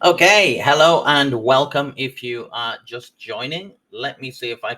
Okay, hello and welcome. If you are just joining, let me see if I.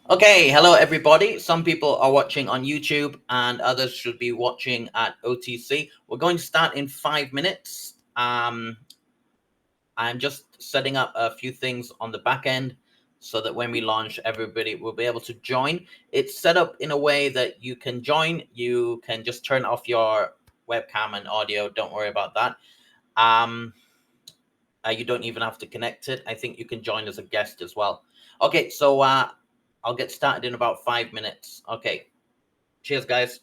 Okay, hello everybody. Some people are watching on YouTube and others should be watching at OTC. We're going to start in 5 minutes. I'm just setting up a few things on the back end so that when we launch, everybody will be able to join. It's set up in a way that you can join. You can just turn off your webcam and audio. Don't worry about that. Um, you don't even have to connect it. I think you can join as a guest as well. Okay, so I'll get started in about 5 minutes. Okay, cheers, guys.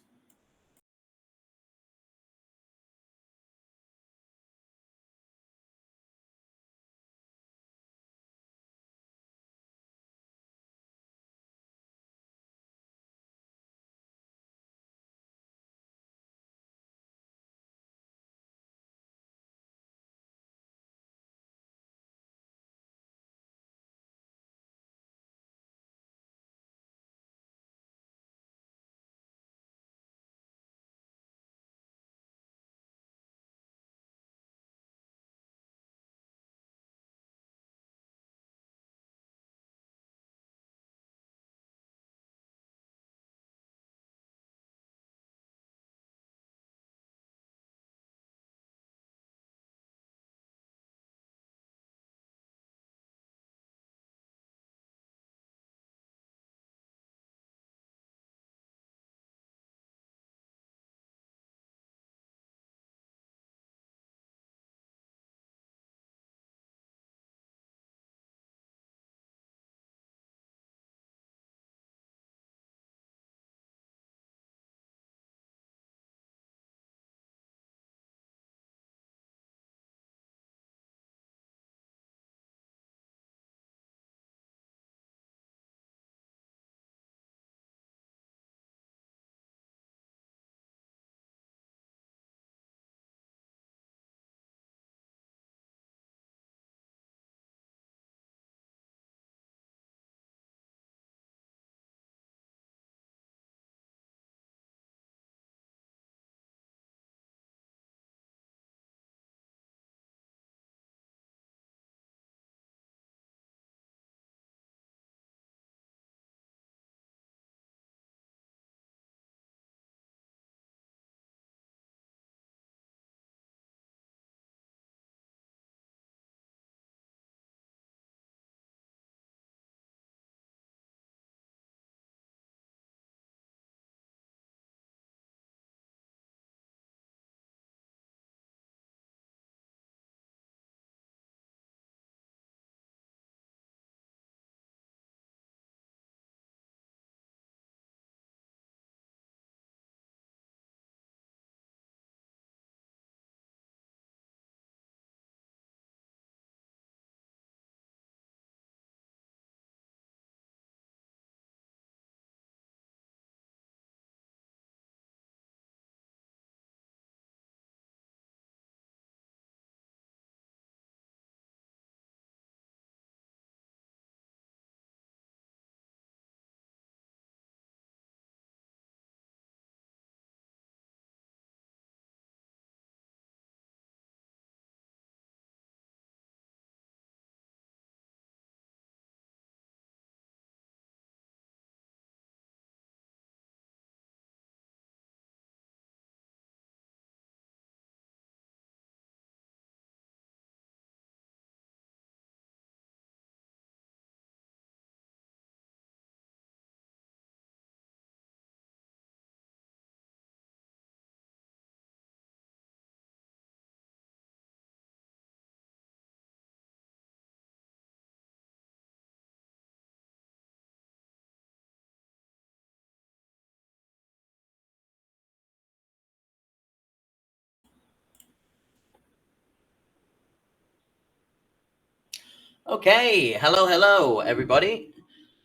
Okay, hello, everybody.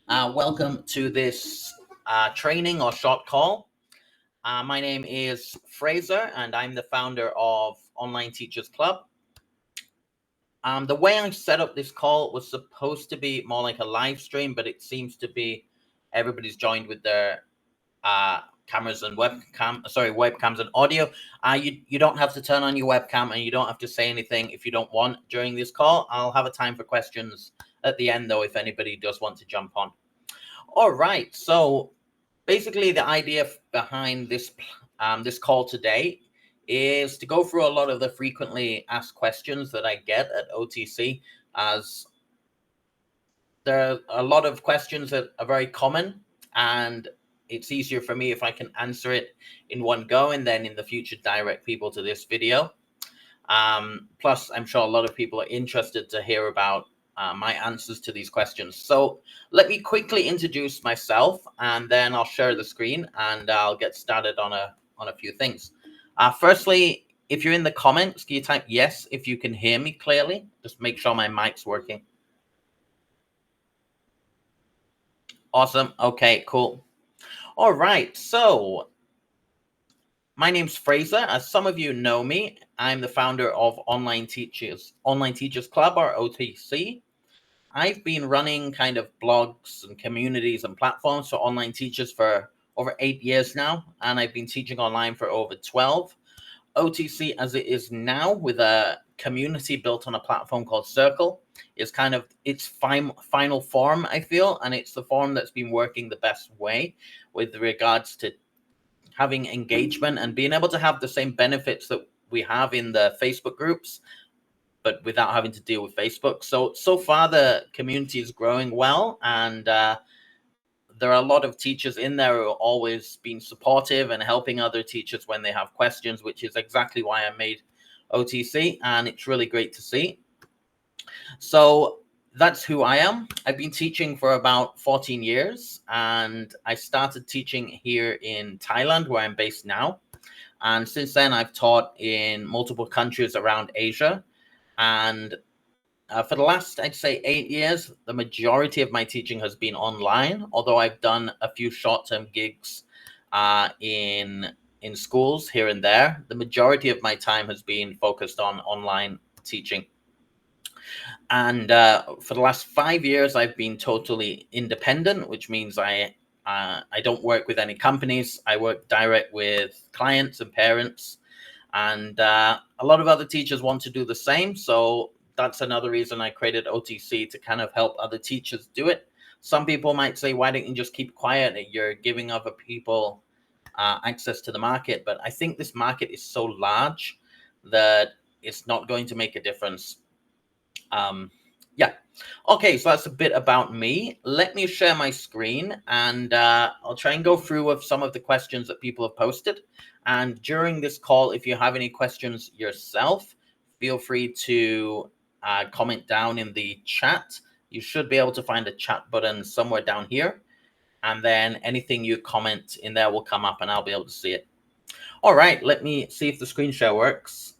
Welcome to this training or short call. My name is Fraser, and I'm the founder of Online Teachers Club. The way I set up this call was supposed to be more like a live stream, but it seems to be everybody's joined with their cameras and webcams and audio. You don't have to turn on your webcam, and you don't have to say anything if you don't want during this call. I'll have a time for questions at the end, though, if anybody does want to jump on. All right, so basically the idea behind this call today is to go through a lot of the frequently asked questions that I get at OTC, as there are a lot of questions that are very common, and it's easier for me if I can answer it in one go and then in the future direct people to this video. Plus, I'm sure a lot of people are interested to hear about my answers to these questions. So let me quickly introduce myself, and then I'll share the screen and I'll get started on a few things. Firstly, if you're in the comments, can you type yes if you can hear me clearly? Just make sure my mic's working. Awesome. Okay, cool. All right. So my name's Fraser. As some of you know me, I'm the founder of Online Teachers Club, or OTC. I've been running kind of blogs and communities and platforms for online teachers for over 8 years now, and I've been teaching online for over 12. OTC, as it is now, with a community built on a platform called Circle, is kind of its final form, I feel, and it's the form that's been working the best way with regards to having engagement and being able to have the same benefits that we have in the Facebook groups, but without having to deal with Facebook. So far, the community is growing well, and there are a lot of teachers in there who are always being supportive and helping other teachers when they have questions, which is exactly why I made OTC, and it's really great to see. So that's who I am. I've been teaching for about 14 years, and I started teaching here in Thailand, where I'm based now. And since then, I've taught in multiple countries around Asia. And for the last, I'd say, 8 years, the majority of my teaching has been online, although I've done a few short-term gigs in schools here and there. The majority of my time has been focused on online teaching. And for the last 5 years, I've been totally independent, which means I don't work with any companies. I work direct with clients and parents. And a lot of other teachers want to do the same. So that's another reason I created OTC, to kind of help other teachers do it. Some people might say, why don't you just keep quiet? You're giving other people access to the market. But I think this market is so large that it's not going to make a difference. Yeah. Okay, so that's a bit about me. Let me share my screen, and I'll try and go through with some of the questions that people have posted. And during this call, if you have any questions yourself, feel free to comment down in the chat. You should be able to find a chat button somewhere down here. And then anything you comment in there will come up, and I'll be able to see it. All right, let me see if the screen share works.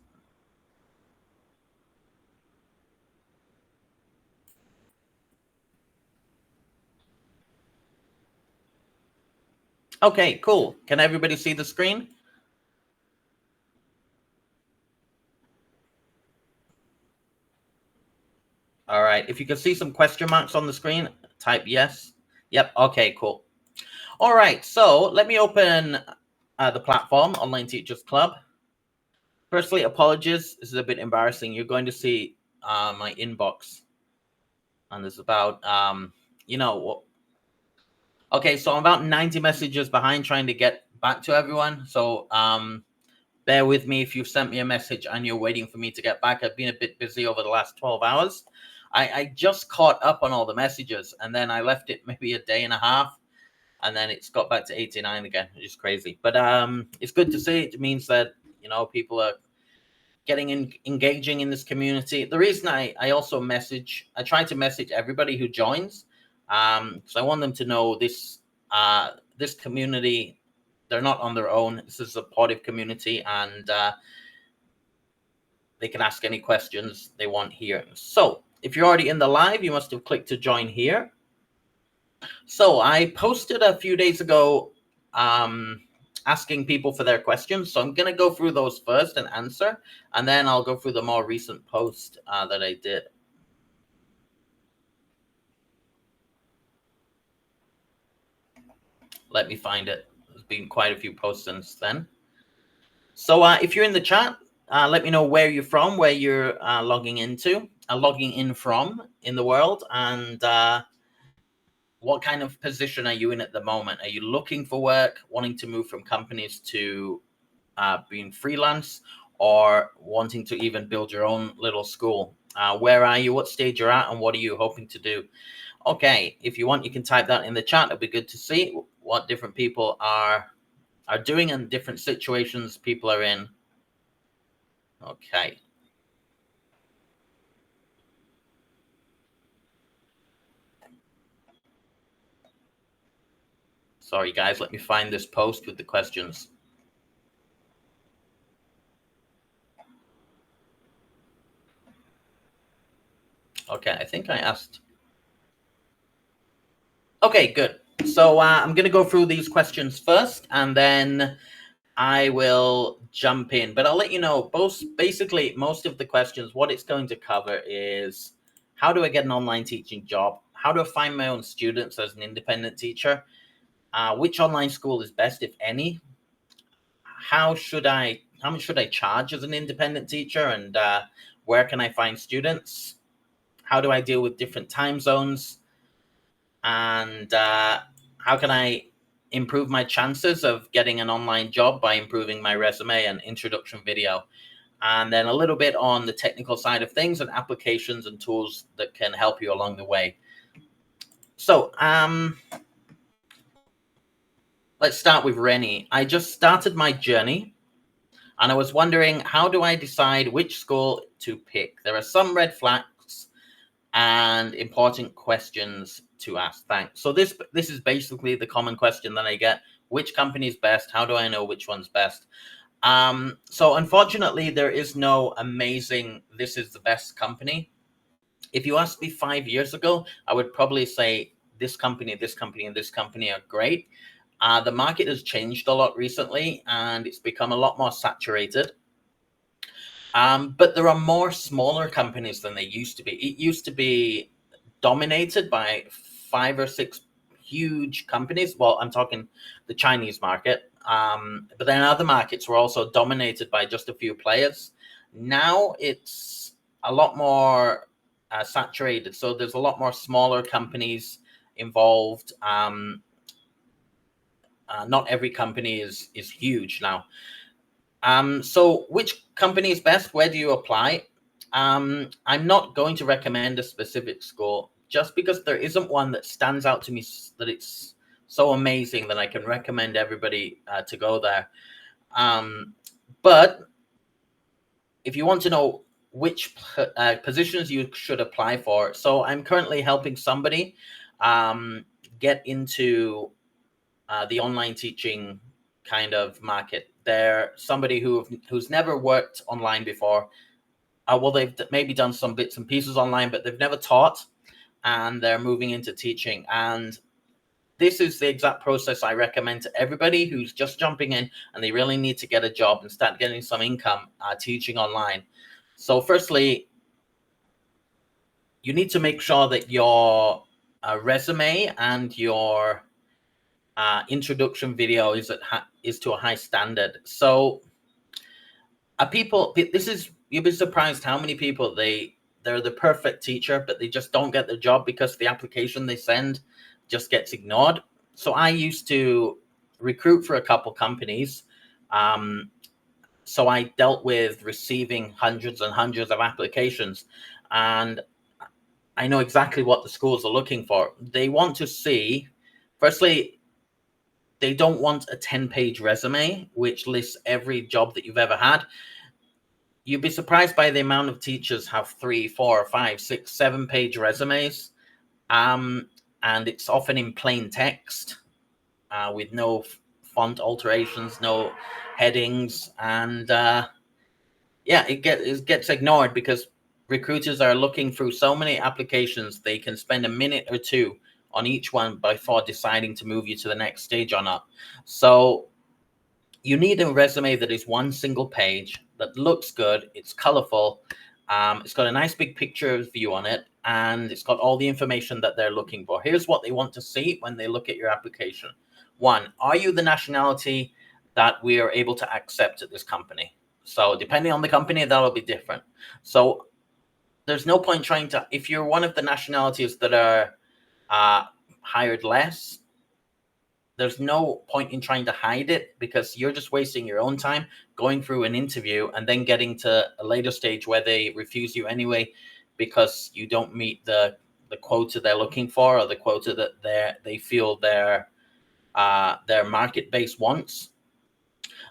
Okay, cool. Can everybody see the screen? All right. If you can see some question marks on the screen, type yes. Yep. Okay, cool. All right. So let me open the platform, Online Teachers Club. Firstly, apologies. This is a bit embarrassing. You're going to see my inbox. And there's about, okay, so I'm about 90 messages behind trying to get back to everyone. So bear with me if you've sent me a message and you're waiting for me to get back. I've been a bit busy over the last 12 hours. I just caught up on all the messages, and then I left it maybe a day and a half, and then it's got back to 89 again, which is crazy. But it's good to see. It means that, people are getting engaging in this community. The reason I also I try to message everybody who joins, because I want them to know this community, they're not on their own. This is a supportive community, and they can ask any questions they want here. So if you're already in the live, you must have clicked to join here. So I posted a few days ago asking people for their questions. So I'm going to go through those first and answer, and then I'll go through the more recent post that I did. Let me find it. There's been quite a few posts since then. So if you're in the chat, let me know where you're from, where you're logging in from in the world, and what kind of position are you in at the moment? Are you looking for work, wanting to move from companies to being freelance, or wanting to even build your own little school? Where are you? What stage you're at, and what are you hoping to do? Okay, if you want, you can type that in the chat. It'll be good to see what different people are doing and different situations people are in. Okay. Sorry, guys. Let me find this post with the questions. Okay, I think I asked. Okay, good. So I'm going to go through these questions first, and then I will jump in. But I'll let you know, basically, most of the questions, what it's going to cover is how do I get an online teaching job? How do I find my own students as an independent teacher? Which online school is best, if any? How much should I charge as an independent teacher? And where can I find students? How do I deal with different time zones? And how can I improve my chances of getting an online job by improving my resume and introduction video? And then a little bit on the technical side of things and applications and tools that can help you along the way. So let's start with Rennie. I just started my journey, and I was wondering, how do I decide which school to pick? There are some red flags and important questions to ask. Thanks. So this is basically the common question that I get: which company is best? How do I know which one's best? So unfortunately, there is no amazing, this is the best company. If you asked me 5 years ago, I would probably say this company, this company, and this company are great. The market has changed a lot recently, and it's become a lot more saturated. But there are more smaller companies than they used to be. It used to be dominated by 5 or 6 huge companies. Well, I'm talking the Chinese market. But then other markets were also dominated by just a few players. Now it's a lot more saturated. So there's a lot more smaller companies involved. Not every company is huge now. So which company is best? Where do you apply? I'm not going to recommend a specific school just because there isn't one that stands out to me that it's so amazing that I can recommend everybody to go there. But if you want to know which positions you should apply for, so I'm currently helping somebody get into the online teaching kind of market. They're somebody who's never worked online before. Well, they've maybe done some bits and pieces online, but they've never taught, and they're moving into teaching. And this is the exact process I recommend to everybody who's just jumping in and they really need to get a job and start getting some income teaching online. So firstly, you need to make sure that your resume and your introduction video is to a high standard. So you'll be surprised how many people they're the perfect teacher, but they just don't get the job because the application they send just gets ignored. So I used to recruit for a couple companies. So I dealt with receiving hundreds and hundreds of applications, and I know exactly what the schools are looking for. They want to see, firstly, they don't want a 10-page resume, which lists every job that you've ever had. You'd be surprised by the amount of teachers have 3, 4, 5, 6, 7-page resumes. And it's often in plain text with no font alterations, no headings. And it gets ignored because recruiters are looking through so many applications, they can spend a minute or two on each one before deciding to move you to the next stage or not. So you need a resume that is one single page, that looks good, it's colorful, it's got a nice big picture of you on it, and it's got all the information that they're looking for. Here's what they want to see when they look at your application. One, are you the nationality that we are able to accept at this company? So depending on the company, that'll be different. So there's no point trying to, if you're one of the nationalities that are hired less, there's no point in trying to hide it, because you're just wasting your own time going through an interview and then getting to a later stage where they refuse you anyway because you don't meet the quota they're looking for, or the quota that they feel their market base wants.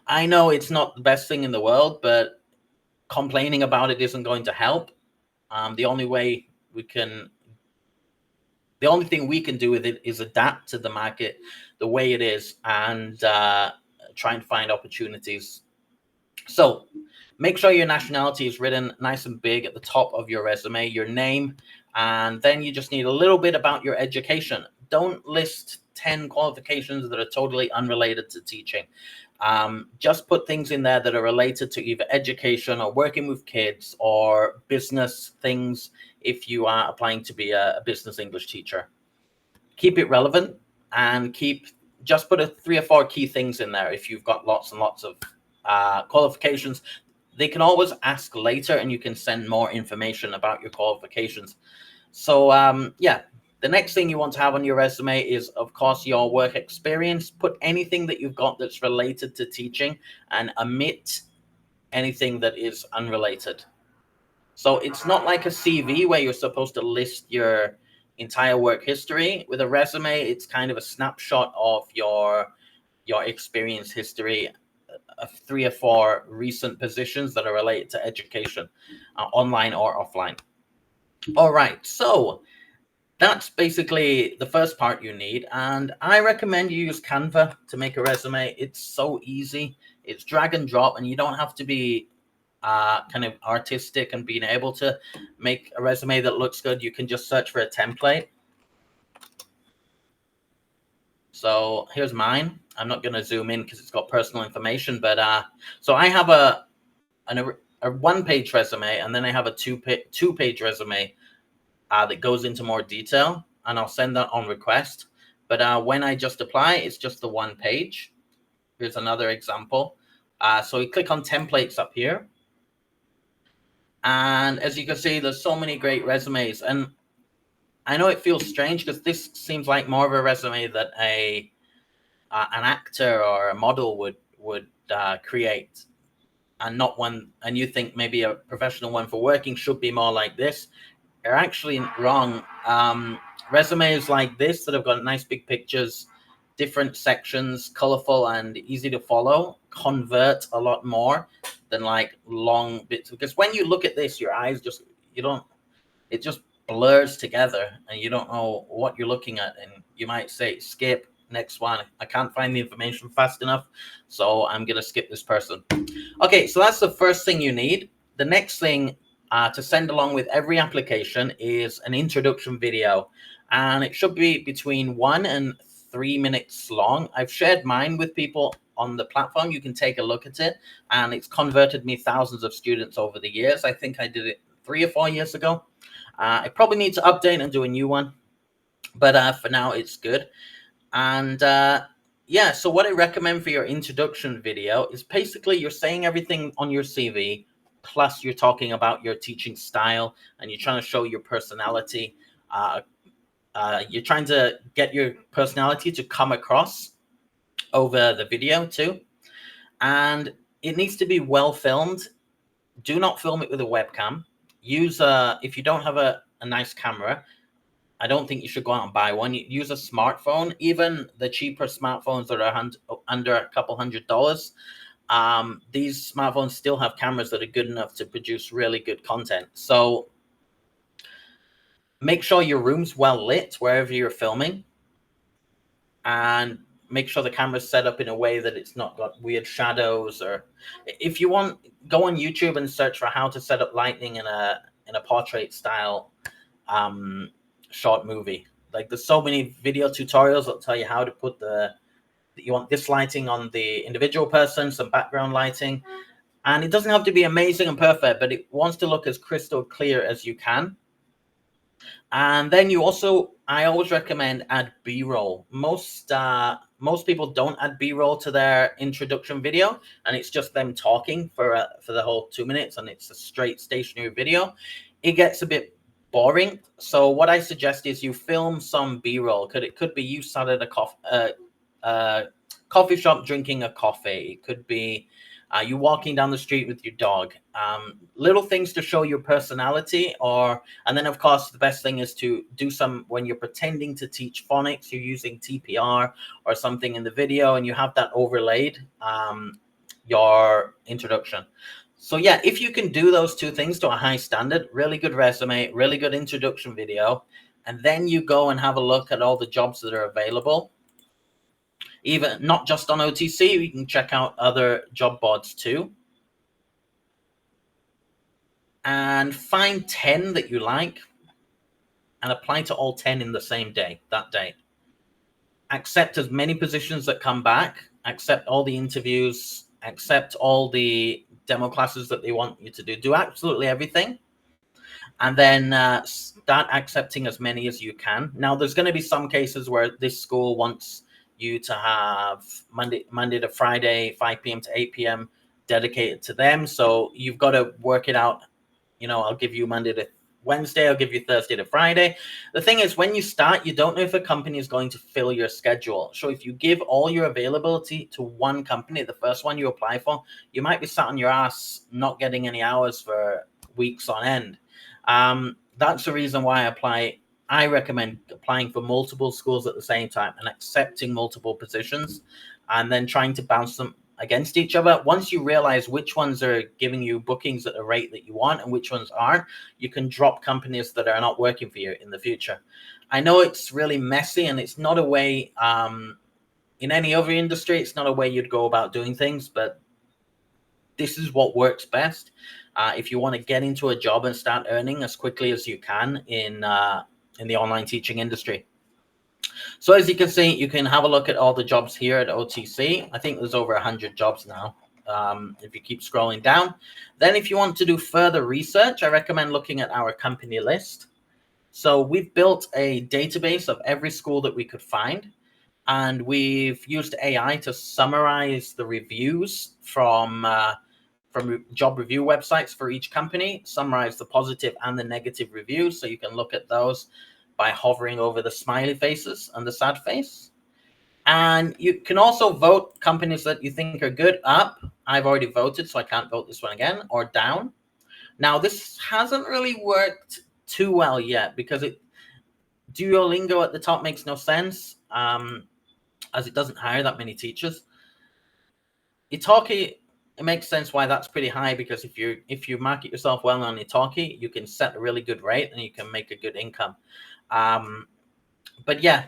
I know it's not the best thing in the world, but complaining about it isn't going to help. The only thing we can do with it is adapt to the market the way it is, and try and find opportunities. So make sure your nationality is written nice and big at the top of your resume, your name, and then you just need a little bit about your education. Don't list 10 qualifications that are totally unrelated to teaching. Just put things in there that are related to either education or working with kids or business things if you are applying to be a business English teacher. Keep it relevant, and just put 3 or 4 key things in there. If you've got lots and lots of qualifications, they can always ask later, and you can send more information about your qualifications. So yeah, the next thing you want to have on your resume is, of course, your work experience. Put anything that you've got that's related to teaching, and omit anything that is unrelated. So it's not like a CV where you're supposed to list your entire work history. With a resume, it's kind of a snapshot of your experience history of 3 or 4 recent positions that are related to education, online or offline. All right, so that's basically the first part you need, and I recommend you use Canva to make a resume. It's so easy. It's drag and drop, and you don't have to be kind of artistic and being able to make a resume that looks good. You can just search for a template. So here's mine. I'm not going to zoom in because it's got personal information, but so I have a 1-page resume, and then I have a 2-page resume that goes into more detail, and I'll send that on request. But when I just apply, it's just the 1 page. Here's another example. So we click on templates up here. And as you can see, there's so many great resumes. And I know it feels strange because this seems like more of a resume that an actor or a model would create, and not one. And you think maybe a professional one for working should be more like this. You're actually wrong. Resumes like this that have got nice big pictures, different sections, colorful and easy to follow, convert a lot more than like long bits. Because when you look at this, your eyes it just blurs together, and you don't know what you're looking at, and you might say skip, next one. I can't find the information fast enough, so I'm gonna skip this person. Okay, so that's the first thing you need. The next thing to send along with every application is an introduction video, and it should be between 1 and 3 minutes long. I've shared mine with people on the platform. You can take a look at it, and it's converted me thousands of students over the years. I think I did it 3 or 4 years ago. I probably need to update and do a new one, but for now it's good. And yeah, so what I recommend for your introduction video is basically you're saying everything on your CV, plus you're talking about your teaching style, and you're trying to show your personality. You're trying to get your personality to come across over the video too. And it needs to be well filmed. Do not film it with a webcam. If you don't have a nice camera, I don't think you should go out and buy one. Use a smartphone. Even the cheaper smartphones that are under a couple $100, these smartphones still have cameras that are good enough to produce really good content. So make sure your room's well lit wherever you're filming, and make sure the camera's set up in a way that it's not got weird shadows. Or if you want, go on YouTube and search for how to set up lighting in in a portrait style short movie. Like there's so many video tutorials that tell you how to put you want this lighting on the individual person, some background lighting, and it doesn't have to be amazing and perfect, but it wants to look as crystal clear as you can. And then I always recommend add B-roll. Most people don't add B-roll to their introduction video, and it's just them talking for the whole 2 minutes, and it's a straight stationary video. It gets a bit boring. So what I suggest is you film some B-roll. It could be you sat at a coffee shop drinking a coffee. It could be you walking down the street with your dog. Little things to show your personality, and then of course the best thing is to do some when you're pretending to teach phonics. You're using TPR or something in the video, and you have that overlaid your introduction. So yeah, if you can do those two things to a high standard, really good resume, really good introduction video, and then you go and have a look at all the jobs that are available. Even not just on OTC, you can check out other job boards too. And find 10 that you like and apply to all 10 in the same day, that day. Accept as many positions that come back, accept all the interviews, accept all the demo classes that they want you to do. Do absolutely everything. And then start accepting as many as you can. Now, there's going to be some cases where this school wants you to have Monday to Friday, 5 p.m. to 8 p.m. dedicated to them. So you've got to work it out. I'll give you Monday to Wednesday, I'll give you Thursday to Friday. The thing is, when you start, you don't know if a company is going to fill your schedule. So if you give all your availability to one company, the first one you apply for, you might be sat on your ass not getting any hours for weeks on end. That's the reason why I recommend applying for multiple schools at the same time and accepting multiple positions and then trying to bounce them against each other. Once you realize which ones are giving you bookings at a rate that you want and which ones aren't, you can drop companies that are not working for you in the future. I know it's really messy, and it's not a way, in any other industry, it's not a way you'd go about doing things, but this is what works best. If you want to get into a job and start earning as quickly as you can in the online teaching industry. So as you can see, you can have a look at all the jobs here at OTC. I think there's over 100 jobs now, if you keep scrolling down. Then if you want to do further research, I recommend looking at our company list. So we've built a database of every school that we could find, and we've used AI to summarize the reviews from job review websites for each company, summarize the positive and the negative reviews, so you can look at those by hovering over the smiley faces and the sad face. And you can also vote companies that you think are good up. I've already voted, so I can't vote this one again, or down. Now, this hasn't really worked too well yet because Duolingo at the top makes no sense, as it doesn't hire that many teachers. Italki, it makes sense why that's pretty high, because if you market yourself well on Italki, you can set a really good rate and you can make a good income. But yeah,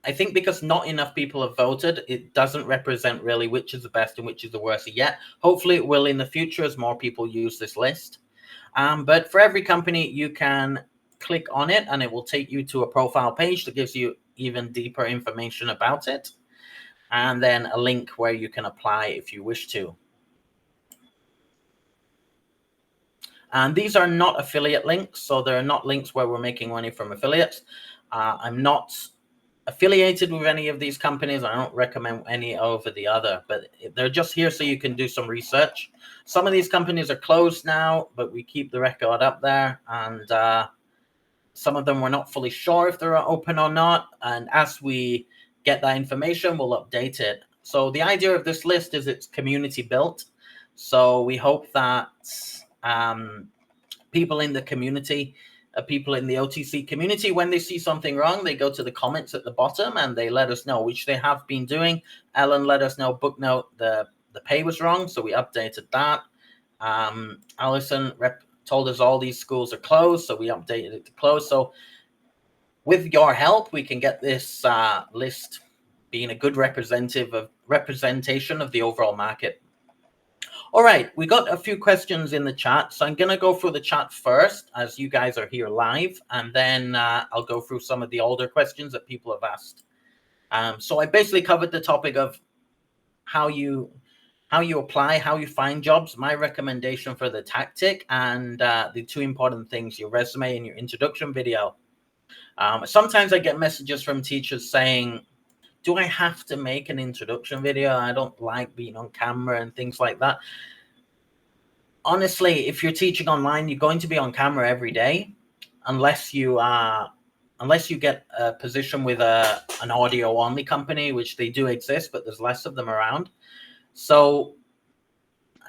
I think because not enough people have voted, it doesn't represent really which is the best and which is the worst yet. Hopefully it will in the future as more people use this list. But for every company, you can click on it and it will take you to a profile page that gives you even deeper information about it. And then a link where you can apply if you wish to. And these are not affiliate links, so they're not links where we're making money from affiliates. I'm not affiliated with any of these companies. I don't recommend any over the other, but they're just here so you can do some research. Some of these companies are closed now, but we keep the record up there. And some of them we're not fully sure if they're open or not. And as we get that information, we'll update it. So the idea of this list is it's community built. So we hope that people in the community, people in the OTC community, when they see something wrong, they go to the comments at the bottom and they let us know, which they have been doing. Ellen let us know, book note, the pay was wrong, so we updated that. Allison told us all these schools are closed, so we updated it to close. So with your help, we can get this list being a good representation of the overall market. All right, we got a few questions in the chat, so I'm going to go through the chat first as you guys are here live, and then I'll go through some of the older questions that people have asked. So I basically covered the topic of how you apply, how you find jobs, my recommendation for the tactic, and the two important things, your resume and your introduction video. Sometimes I get messages from teachers saying, do I have to make an introduction video? I don't like being on camera and things like that. Honestly, if you're teaching online, you're going to be on camera every day, unless you get a position with an audio only company, which they do exist, but there's less of them around. So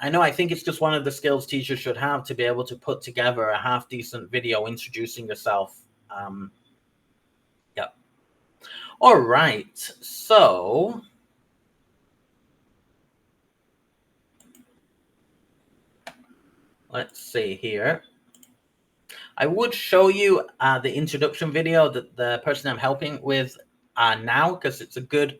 I think it's just one of the skills teachers should have, to be able to put together a half decent video introducing yourself. Yeah. All right. So let's see here. I would show you the introduction video that the person I'm helping with now, because it's a good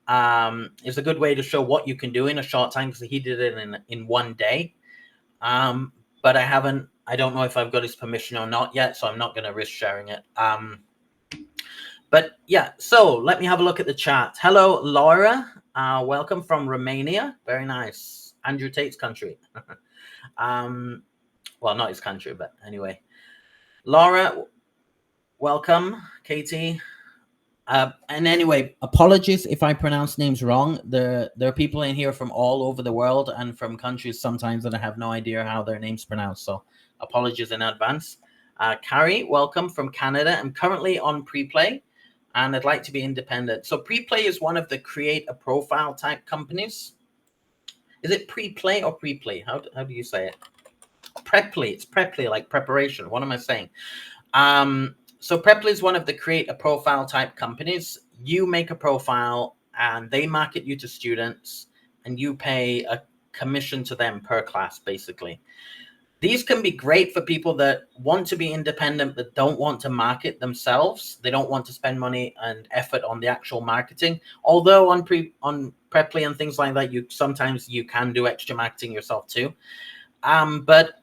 way to show what you can do in a short time, because he did it in one day. But I don't know if I've got his permission or not yet, so I'm not going to risk sharing it. But yeah, so let me have a look at the chat. Hello, Laura. Welcome from Romania. Very nice. Andrew Tate's country. Well, not his country, but anyway. Laura, welcome. Katie. And anyway, apologies if I pronounce names wrong. There are people in here from all over the world and from countries sometimes that I have no idea how their name's pronounced. So apologies in advance. Carrie, welcome from Canada. I'm currently on Preplay, and I'd like to be independent. So Preplay is one of the create a profile type companies. Is it Preplay or Preplay? How do you say it? Preply. It's Preply, like preparation. What am I saying? So Preply is one of the create a profile type companies. You make a profile and they market you to students, and you pay a commission to them per class, basically. These can be great for people that want to be independent, but don't want to market themselves. They don't want to spend money and effort on the actual marketing. Although on Preply and things like that, sometimes you can do extra marketing yourself too. But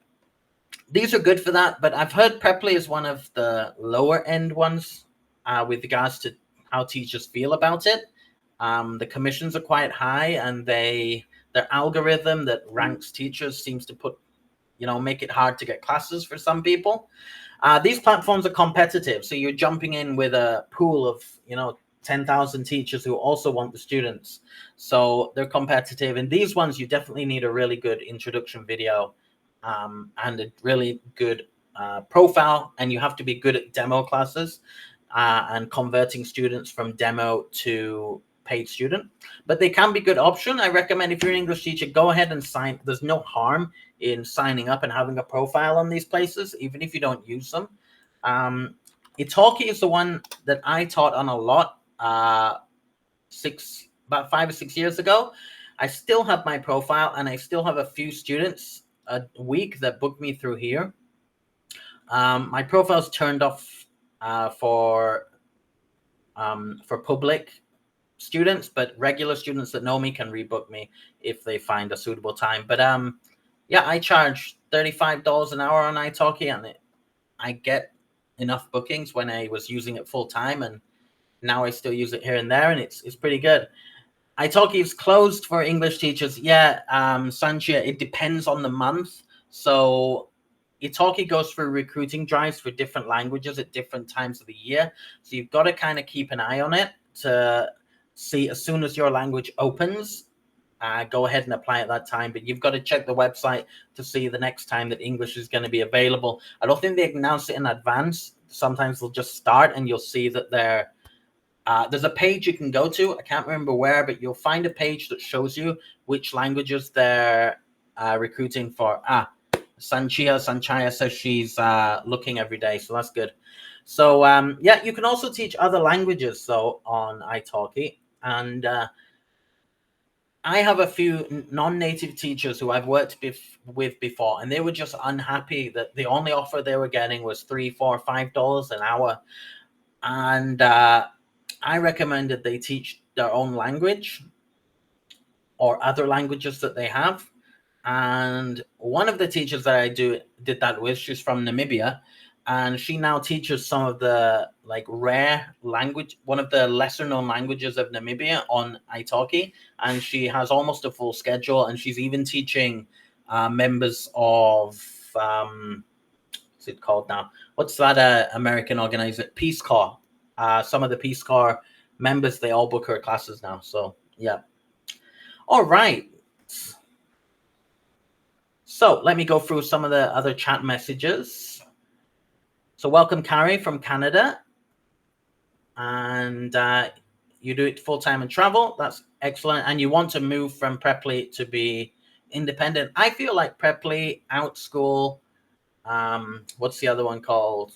these are good for that. But I've heard Preply is one of the lower end ones with regards to how teachers feel about it. The commissions are quite high, and their algorithm that ranks teachers seems to make it hard to get classes for some people. These platforms are competitive, so you're jumping in with a pool of 10,000 teachers who also want the students. So they're competitive. And these ones, you definitely need a really good introduction video and a really good profile, and you have to be good at demo classes and converting students from demo to paid student. But they can be good option. I recommend, if you're an English teacher, go ahead and sign. There's no harm in signing up and having a profile on these places, even if you don't use them. Italki is the one that I taught on a lot about 5 or 6 years ago. I still have my profile, and I still have a few students a week that book me through here. My profile's turned off for public students, but regular students that know me can rebook me if they find a suitable time. But yeah, I charge $35 an hour on italki, and I get enough bookings when I was using it full time, and now I still use it here and there, and it's pretty good. Italki is closed for English teachers. Yeah, Sanchia, it depends on the month. So Italki goes through recruiting drives for different languages at different times of the year. So you've got to kind of keep an eye on it to see, as soon as your language opens, go ahead and apply at that time. But you've got to check the website to see the next time that English is going to be available. I don't think they announce it in advance. Sometimes they'll just start, and you'll see that there's a page you can go to. I can't remember where, but you'll find a page that shows you which languages they're recruiting for. Sanchaya says she's looking every day, so that's good. So yeah, you can also teach other languages though on italki, and I have a few non-native teachers who I've worked with before, and they were just unhappy that the only offer they were getting was $3, $4, $5 an hour, and I recommended they teach their own language or other languages that they have. And one of the teachers that I did that with, she's from Namibia, and she now teaches some of the like rare language, one of the lesser known languages of Namibia on Italki, and she has almost a full schedule, and she's even teaching members of what's it called now? What's that American organization? Peace Corps. Some of the Peace Corps members, they all book her classes now. So yeah. All right. So let me go through some of the other chat messages. So welcome, Carrie from Canada. And you do it full-time and travel. That's excellent. And you want to move from Preply to be independent. I feel like Preply, Outschool, what's the other one called?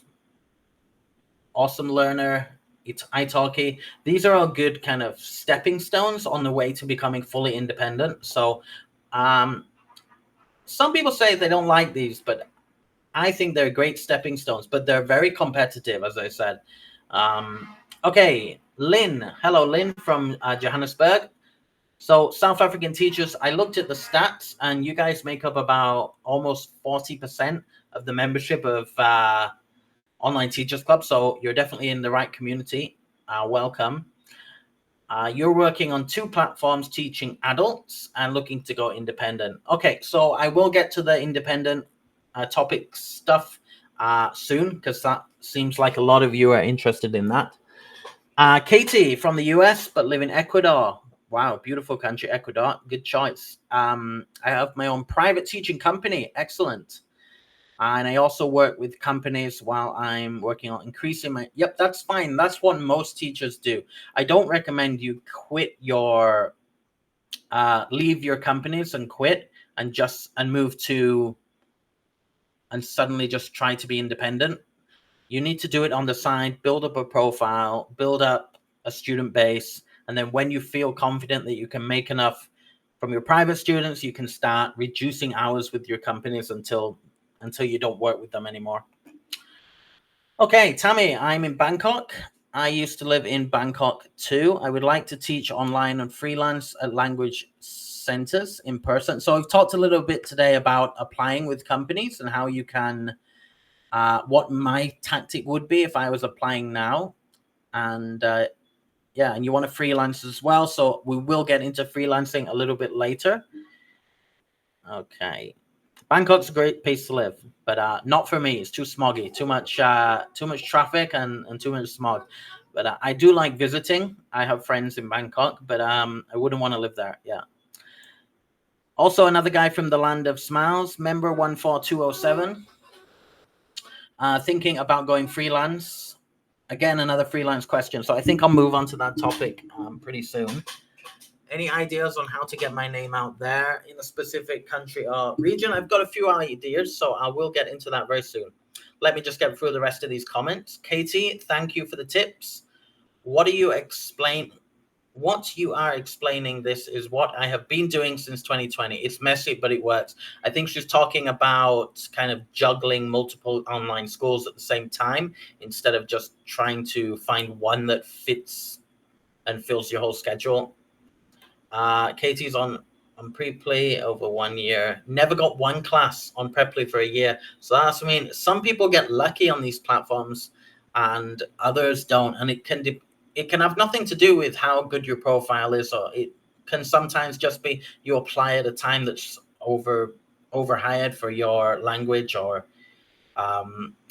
Awesome Learner, italki. These are all good kind of stepping stones on the way to becoming fully independent. So some people say they don't like these, but I think they're great stepping stones, but they're very competitive, as I said. Okay, Lynn. Hello, Lynn from Johannesburg. So South African teachers, I looked at the stats, and you guys make up about almost 40% of the membership of Online Teachers Club. So you're definitely in the right community. Welcome. You're working on 2 platforms teaching adults and looking to go independent. Okay, so I will get to the independent topic stuff soon, because that seems like a lot of you are interested in that. Katie from the US, but live in Ecuador. Wow, beautiful country, Ecuador. Good choice. I have my own private teaching company. Excellent. And I also work with companies while I'm working on increasing my... Yep, that's fine. That's what most teachers do. I don't recommend you quit your... leave your companies and quit and move to... and suddenly just try to be independent. You need to do it on the side, build up a profile, build up a student base. And then when you feel confident that you can make enough from your private students, you can start reducing hours with your companies until you don't work with them anymore. Okay, Tammy, I'm in Bangkok. I used to live in Bangkok too. I would like to teach online and freelance at language centers in person. So I've talked a little bit today about applying with companies and how you can, what my tactic would be if I was applying now. And yeah, and you want to freelance as well. So we will get into freelancing a little bit later. Okay. Bangkok's a great place to live, but not for me. It's too smoggy, too much traffic and too much smog. But I do like visiting. I have friends in Bangkok, but I wouldn't want to live there. Yeah. Also, another guy from the land of smiles, member 14207, thinking about going freelance. Again, another freelance question. So I think I'll move on to that topic pretty soon. Any ideas on how to get my name out there in a specific country or region? I've got a few ideas, so I will get into that very soon. Let me just get through the rest of these comments. Katie, thank you for the tips. What you are explaining this is what I have been doing since 2020. It's messy, but it works. I think she's talking about kind of juggling multiple online schools at the same time instead of just trying to find one that fits and fills your whole schedule. Katie's on Preply over 1 year. Never got one class on Preply for a year. So that's, I mean, some people get lucky on these platforms and others don't. And it can have nothing to do with how good your profile is, or it can sometimes just be you apply at a time that's overhired for your language, or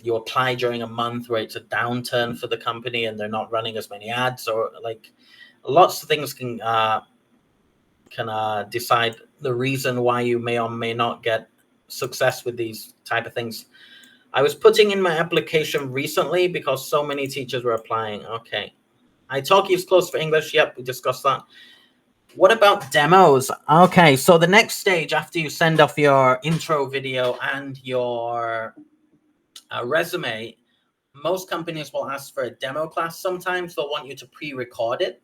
you apply during a month where it's a downturn for the company and they're not running as many ads, or like lots of things can decide the reason why you may or may not get success with these type of things. I was putting in my application recently because so many teachers were applying. Okay. Italki is closed for English. Yep, we discussed that. What about demos? Okay, so the next stage after you send off your intro video and your resume, most companies will ask for a demo class. Sometimes they'll want you to pre-record it.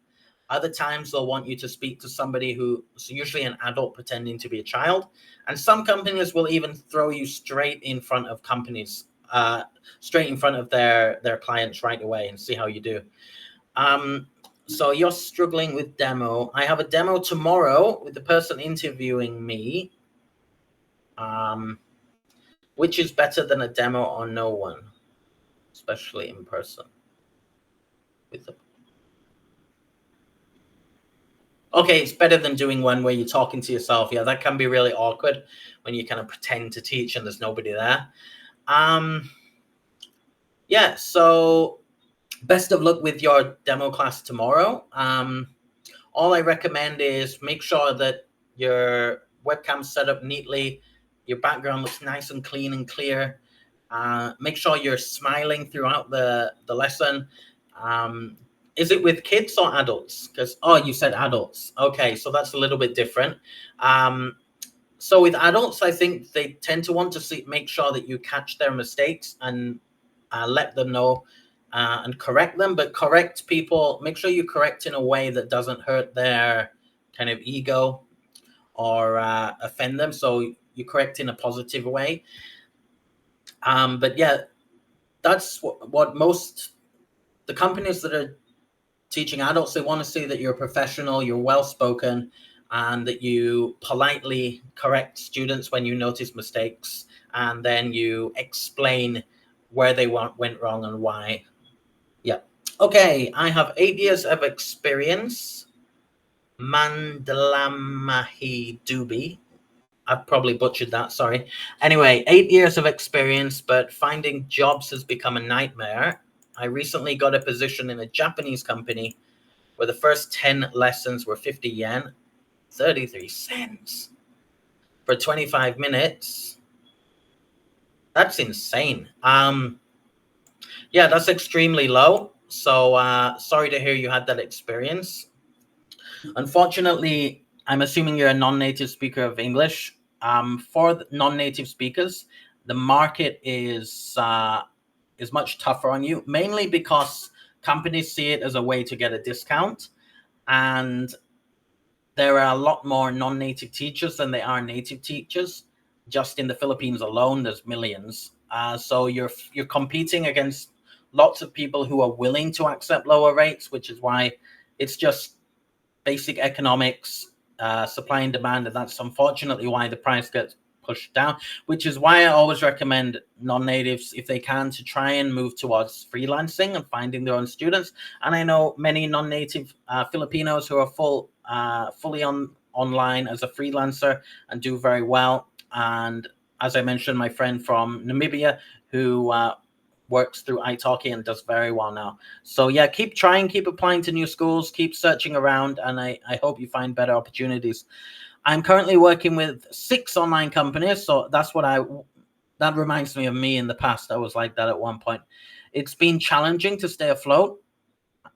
Other times they'll want you to speak to somebody who's usually an adult pretending to be a child. And some companies will even throw you straight in front of companies, straight in front of their clients right away and see how you do. So you're struggling with demo. I have a demo tomorrow with the person interviewing me. Which is better than a demo or no one, especially in person? Okay, it's better than doing one where you're talking to yourself. Yeah, that can be really awkward when you kind of pretend to teach and there's nobody there. Yeah, so best of luck with your demo class tomorrow. All I recommend is make sure that your webcam's set up neatly, your background looks nice and clean and clear. Make sure you're smiling throughout the lesson. Is it with kids or adults? Because, oh, you said adults. Okay, so that's a little bit different. So with adults, I think they tend to want to make sure that you catch their mistakes and let them know and correct them. But correct people, make sure you correct in a way that doesn't hurt their kind of ego or offend them. So you correct in a positive way. But yeah, that's what most the companies that are teaching adults, they want to see that you're professional, you're well-spoken, and that you politely correct students when you notice mistakes, and then you explain where they went wrong and why. Yeah. Okay, I have 8 years of experience. Mandalamahi Dubi. I've probably butchered that, sorry. Anyway, 8 years of experience, but finding jobs has become a nightmare. I recently got a position in a Japanese company where the first 10 lessons were 50 yen, 33 cents for 25 minutes. That's insane. Yeah, that's extremely low. So sorry to hear you had that experience. Unfortunately, I'm assuming you're a non-native speaker of English. For non-native speakers, the market is much tougher on you, mainly because companies see it as a way to get a discount, and there are a lot more non-native teachers than there are native teachers. Just in the Philippines alone, there's millions. So you're competing against lots of people who are willing to accept lower rates, which is why it's just basic economics, supply and demand, and that's unfortunately why the price gets pushed down, which is why I always recommend non-natives, if they can, to try and move towards freelancing and finding their own students. And I know many non-native Filipinos who are fully online as a freelancer and do very well. And as I mentioned, my friend from Namibia who works through italki and does very well now. So yeah, keep trying, keep applying to new schools, keep searching around, and I hope you find better opportunities. I'm currently working with 6 online companies, so that reminds me of me in the past. I was like that at one point. It's been challenging to stay afloat.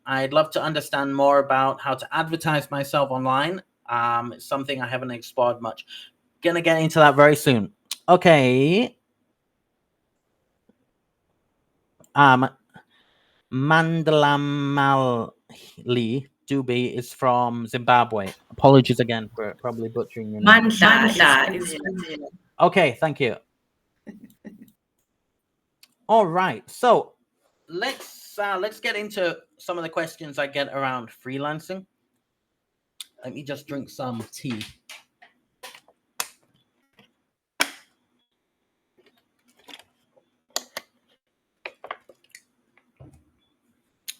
I'd love to understand more about how to advertise myself online. It's something I haven't explored much. Gonna get into that very soon. Okay. Mandalamali Dube is from Zimbabwe. Apologies again for probably butchering your name. Mandla is Brazil. Okay, thank you. All right, so let's get into some of the questions I get around freelancing. Let me just drink some tea.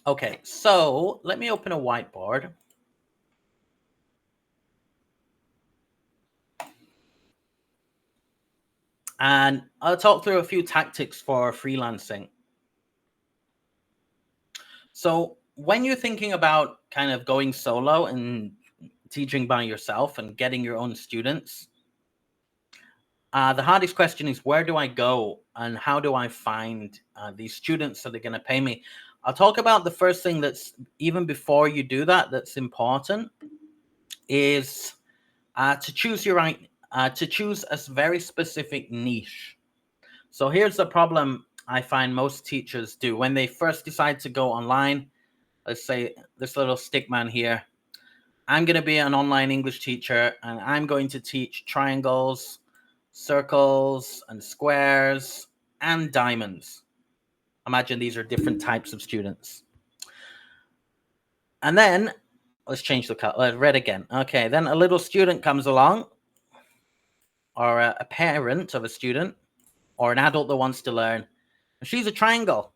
Okay, so let me open a whiteboard. And I'll talk through a few tactics for freelancing. So when you're thinking about kind of going solo and teaching by yourself and getting your own students, the hardest question is, where do I go and how do I find these students that are going to pay me? I'll talk about the first thing that's, even before you do that, that's important, is to choose your right, to choose a very specific niche. So here's the problem I find most teachers do when they first decide to go online. Let's say this little stick man here. I'm going to be an online English teacher and I'm going to teach triangles, circles, and squares, and diamonds. Imagine these are different types of students. And then, let's change the color, red again. Okay, then a little student comes along or a parent of a student or an adult that wants to learn. She's a triangle.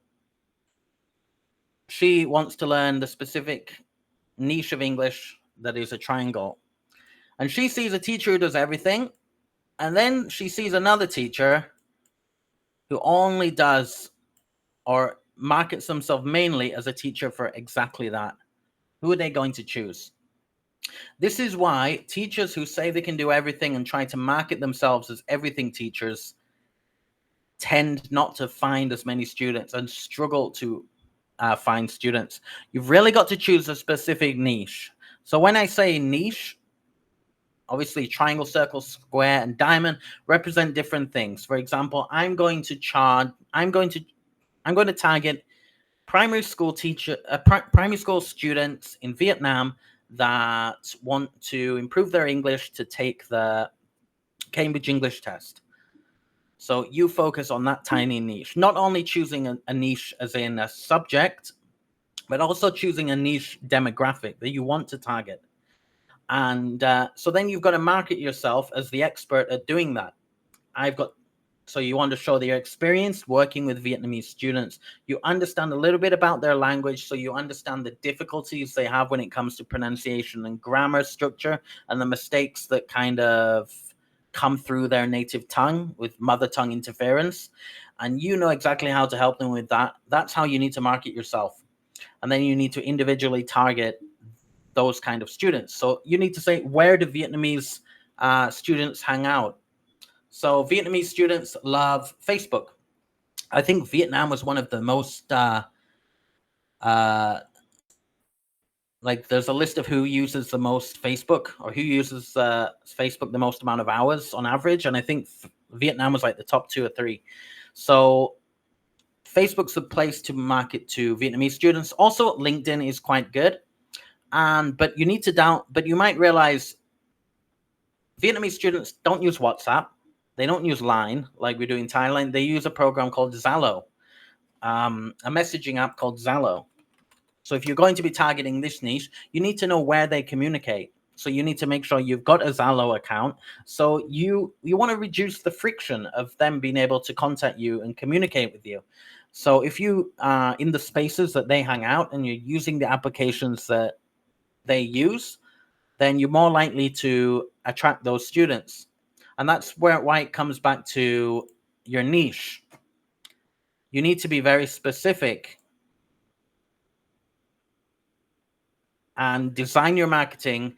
She wants to learn the specific niche of English that is a triangle. And she sees a teacher who does everything. And then she sees another teacher who only does or markets themselves mainly as a teacher for exactly that. Who are they going to choose? This is why teachers who say they can do everything and try to market themselves as everything teachers tend not to find as many students and struggle to find students. You've really got to choose a specific niche. So when I say niche, obviously triangle, circle, square, and diamond represent different things. For example, I'm going to target primary school primary school students in Vietnam that want to improve their English to take the Cambridge English test. So you focus on that tiny niche, not only choosing a niche as in a subject, but also choosing a niche demographic that you want to target. And so then you've got to market yourself as the expert at doing that. So you want to show that you're experienced working with Vietnamese students. You understand a little bit about their language, so you understand the difficulties they have when it comes to pronunciation and grammar structure and the mistakes that kind of come through their native tongue with mother tongue interference. And you know exactly how to help them with that. That's how you need to market yourself. And then you need to individually target those kind of students. So you need to say, where do Vietnamese students hang out? So Vietnamese students love Facebook. I think Vietnam was one of the most like there's a list of who uses the most Facebook or who uses Facebook the most amount of hours on average, and I think Vietnam was like the top 2 or 3. So Facebook's the place to market to Vietnamese students. Also, LinkedIn is quite good, but you might realize Vietnamese students don't use WhatsApp. They don't use Line like we do in Thailand. They use a program called Zalo, a messaging app called Zalo. So if you're going to be targeting this niche, you need to know where they communicate. So you need to make sure you've got a Zalo account. So you want to reduce the friction of them being able to contact you and communicate with you. So if you are in the spaces that they hang out and you're using the applications that they use, then you're more likely to attract those students. And that's why it comes back to your niche. You need to be very specific and design your marketing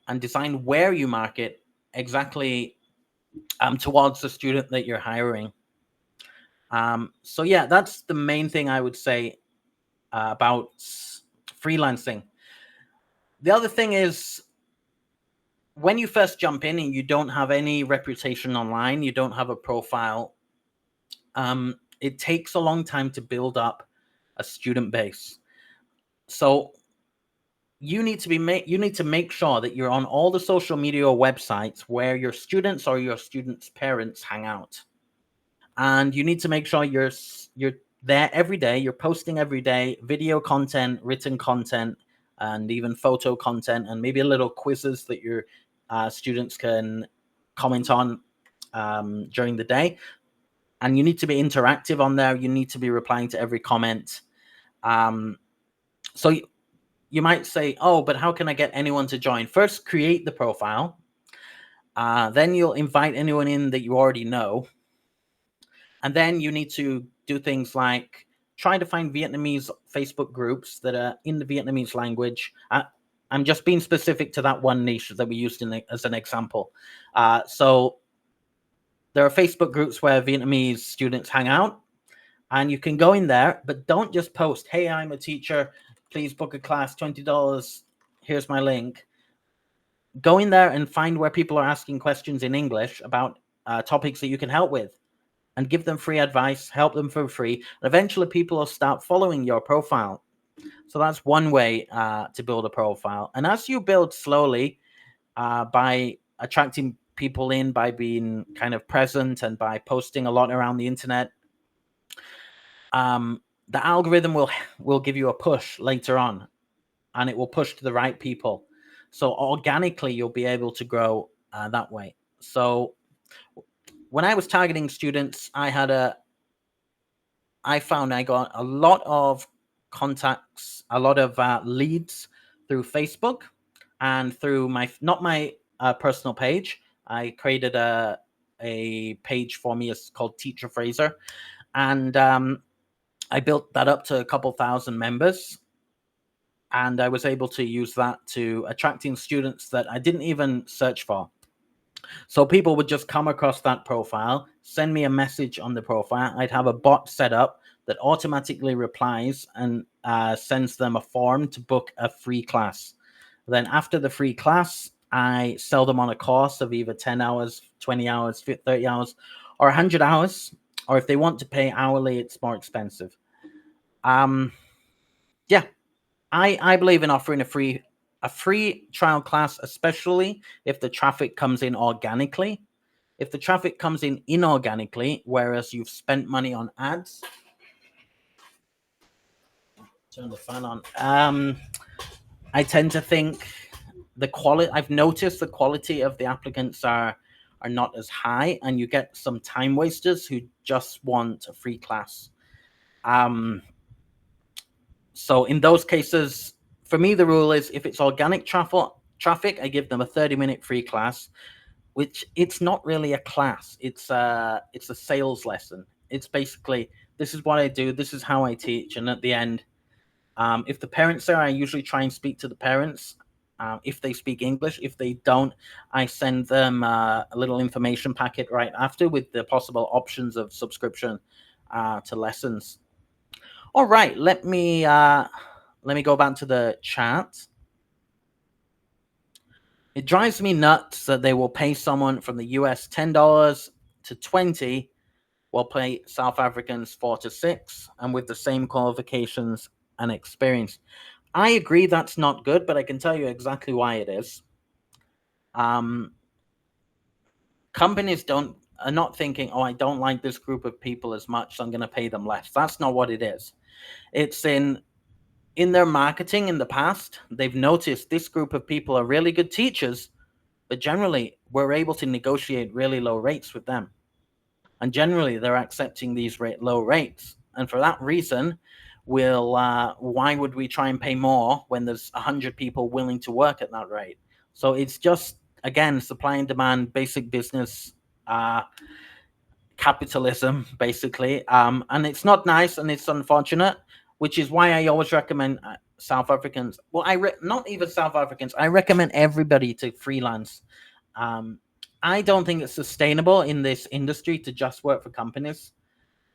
and design where you market exactly towards the student that you're hiring. So yeah, that's the main thing I would say about freelancing. The other thing is, when you first jump in and you don't have any reputation online, you don't have a profile, it takes a long time to build up a student base. So you need to make sure that you're on all the social media websites where your students or your students' parents hang out, and you need to make sure you're there every day. You're posting every day, video content, written content, and even photo content, and maybe a little quizzes that your students can comment on during the day. And you need to be interactive on there. You need to be replying to every comment. So you might say, oh, but how can I get anyone to join? First, create the profile. Then you'll invite anyone in that you already know. And then you need to do things like try to find Vietnamese Facebook groups that are in the Vietnamese language. I'm just being specific to that one niche that we used as an example. So there are Facebook groups where Vietnamese students hang out, and you can go in there, but don't just post, hey, I'm a teacher, please book a class, $20, here's my link. Go in there and find where people are asking questions in English about topics that you can help with, and give them free advice, help them for free. And eventually people will start following your profile. So that's one way to build a profile. And as you build slowly by attracting people in, by being kind of present and by posting a lot around the internet, the algorithm will give you a push later on, and it will push to the right people. So organically, you'll be able to grow that way. So when I was targeting students, I found I got a lot of contacts, a lot of leads through Facebook and through not my personal page. I created a page for me. It's called Teacher Fraser, and I built that up to a couple thousand members, and I was able to use that to attracting students that I didn't even search for. So people would just come across that profile, send me a message on the profile. I'd have a bot set up that automatically replies and sends them a form to book a free class. Then after the free class, I sell them on a course of either 10 hours, 20 hours, 30 hours, or 100 hours. Or if they want to pay hourly, it's more expensive. Yeah, I believe in offering a free trial class, especially if the traffic comes in organically. If the traffic comes in inorganically, whereas you've spent money on ads, turn the fan on. I tend to think the quality. I've noticed the quality of the applicants are not as high, and you get some time wasters who just want a free class. So in those cases, for me, the rule is if it's organic traffic, I give them a 30-minute free class, which it's not really a class. It's a sales lesson. It's basically, this is what I do, this is how I teach, and at the end, if the parents are, I usually try and speak to the parents. If they speak English, if they don't, I send them a little information packet right after with the possible options of subscription to lessons. All right, let me go back to the chat. It drives me nuts that they will pay someone from the US $10 to 20, while pay South Africans 4 to 6, and with the same qualifications and experience. I agree that's not good, but I can tell you exactly why it is. Companies are not thinking, oh, I don't like this group of people as much, so I'm going to pay them less. That's not what it is. It's in their marketing in the past, they've noticed this group of people are really good teachers, but generally we're able to negotiate really low rates with them. And generally they're accepting these low rates. And for that reason, why would we try and pay more when there's 100 people willing to work at that rate? So it's just, again, supply and demand, basic business, capitalism, basically. And it's not nice and it's unfortunate, which is why I always recommend South Africans. Well, not even South Africans. I recommend everybody to freelance. I don't think it's sustainable in this industry to just work for companies.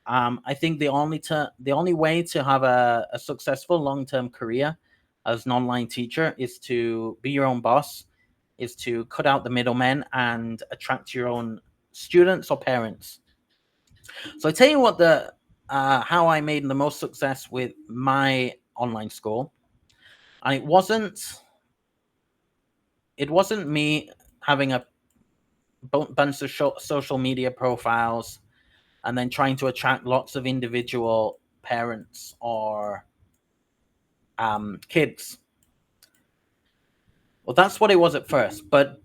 I think the only way to have a successful long-term career as an online teacher is to be your own boss, is to cut out the middlemen and attract your own students or parents. So I tell you what how I made the most success with my online school, and it wasn't me having a bunch of social media profiles and then trying to attract lots of individual parents or kids. Well, that's what it was at first, but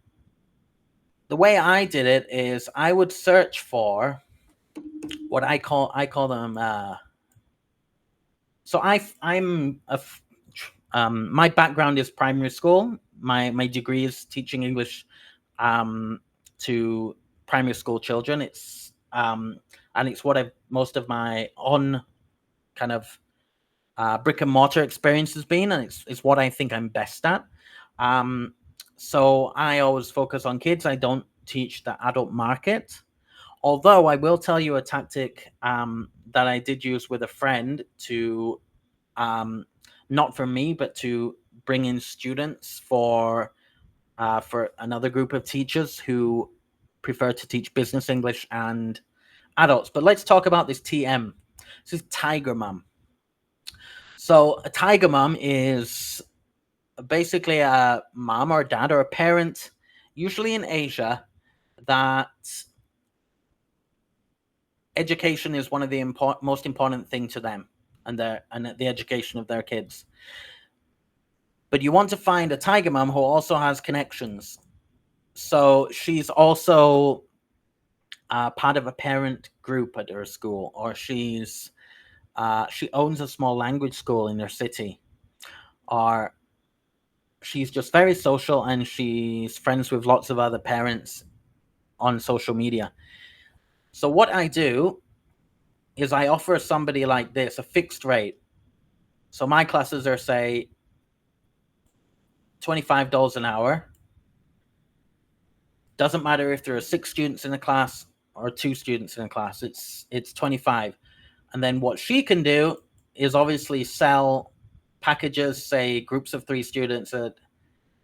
the way I did it is I would search for what I call them. So I'm my background is primary school. My degree is teaching English to primary school children. It's and it's what most of my on kind of brick and mortar experience has been, and it's what I think I'm best at. So I always focus on kids. I don't teach the adult market. Although I will tell you a tactic that I did use with a friend to, not for me, but to bring in students for another group of teachers who prefer to teach business English and adults. But let's talk about this TM. This is Tiger Mum. So a Tiger Mum is basically a mom or a dad or a parent, usually in Asia, that education is one of the most important thing to them and the education of their kids. But you want to find a Tiger Mum who also has connections. So she's also part of a parent group at her school, or she owns a small language school in her city, or she's just very social and she's friends with lots of other parents on social media. So what I do is I offer somebody like this a fixed rate. So my classes are, say, $25 an hour. Doesn't matter if there are 6 students in a class or 2 students in a class. It's 25. And then what she can do is obviously sell packages, say groups of 3 students at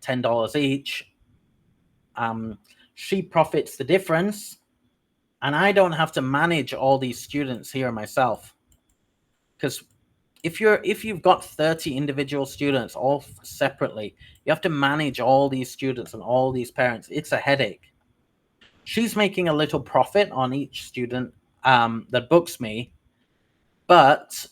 $10 each. She profits the difference, and I don't have to manage all these students here myself. Because if you've got 30 individual students all separately, you have to manage all these students and all these parents. It's a headache. She's making a little profit on each student that books me, but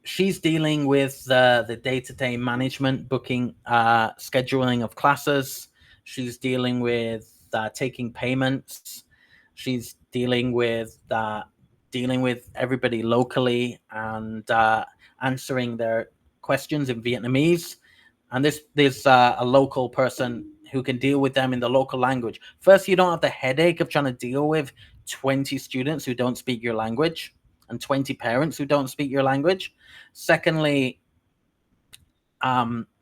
she's dealing with the day-to-day management, booking, scheduling of classes. She's dealing with taking payments. She's dealing with everybody locally and answering their questions in Vietnamese. And there's a local person who can deal with them in the local language. First, you don't have the headache of trying to deal with 20 students who don't speak your language and 20 parents who don't speak your language. Secondly,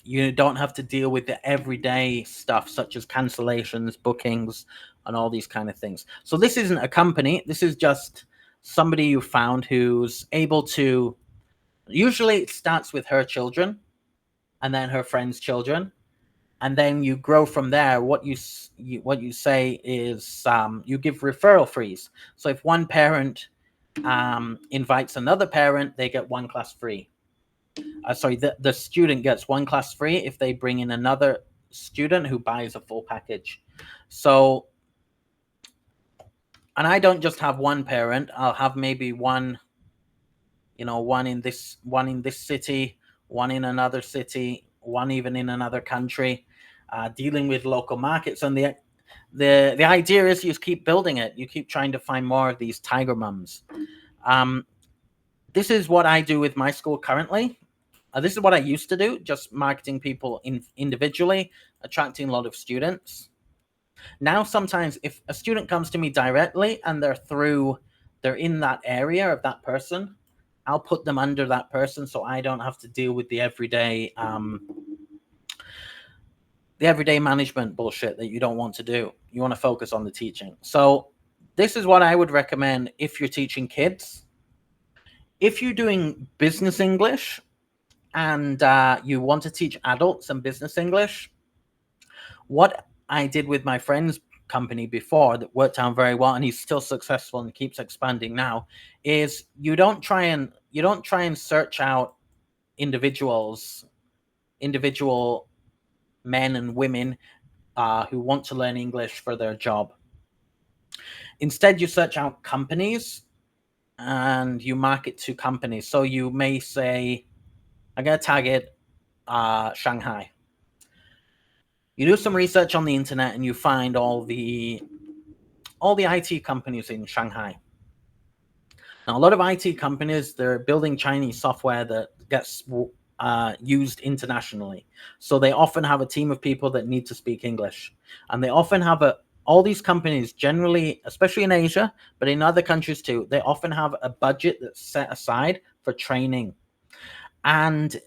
you don't have to deal with the everyday stuff such as cancellations, bookings, and all these kind of things. So this isn't a company. This is just somebody you found who's able to. Usually, it starts with her children, and then her friends' children, and then you grow from there. What you say is you give referral fees. So if one parent invites another parent, they get 1 class free. The student gets 1 class free if they bring in another student who buys a full package. So, and I don't just have one parent. I'll have maybe one in this city, one in another city, one even in another country, dealing with local markets. And the idea is you keep building it. You keep trying to find more of these tiger mums. This is what I do with my school currently. This is what I used to do, just marketing people individually, attracting a lot of students. Now, sometimes if a student comes to me directly and they're in that area of that person, I'll put them under that person so I don't have to deal with the everyday management bullshit that you don't want to do. You want to focus on the teaching. So this is what I would recommend if you're teaching kids. If you're doing business English and you want to teach adults and business English, what I did with my friend's company before that worked out very well, and he's still successful and keeps expanding now, is you don't try and search out individual men and women who want to learn English for their job. Instead, you search out companies and you market to companies. So you may say, I'm going to target Shanghai. You do some research on the internet and you find all the IT companies in Shanghai. Now, a lot of IT companies, they're building Chinese software that gets used internationally. So they often have a team of people that need to speak English. And they often have all these companies generally, especially in Asia, but in other countries too, they often have a budget that's set aside for training. And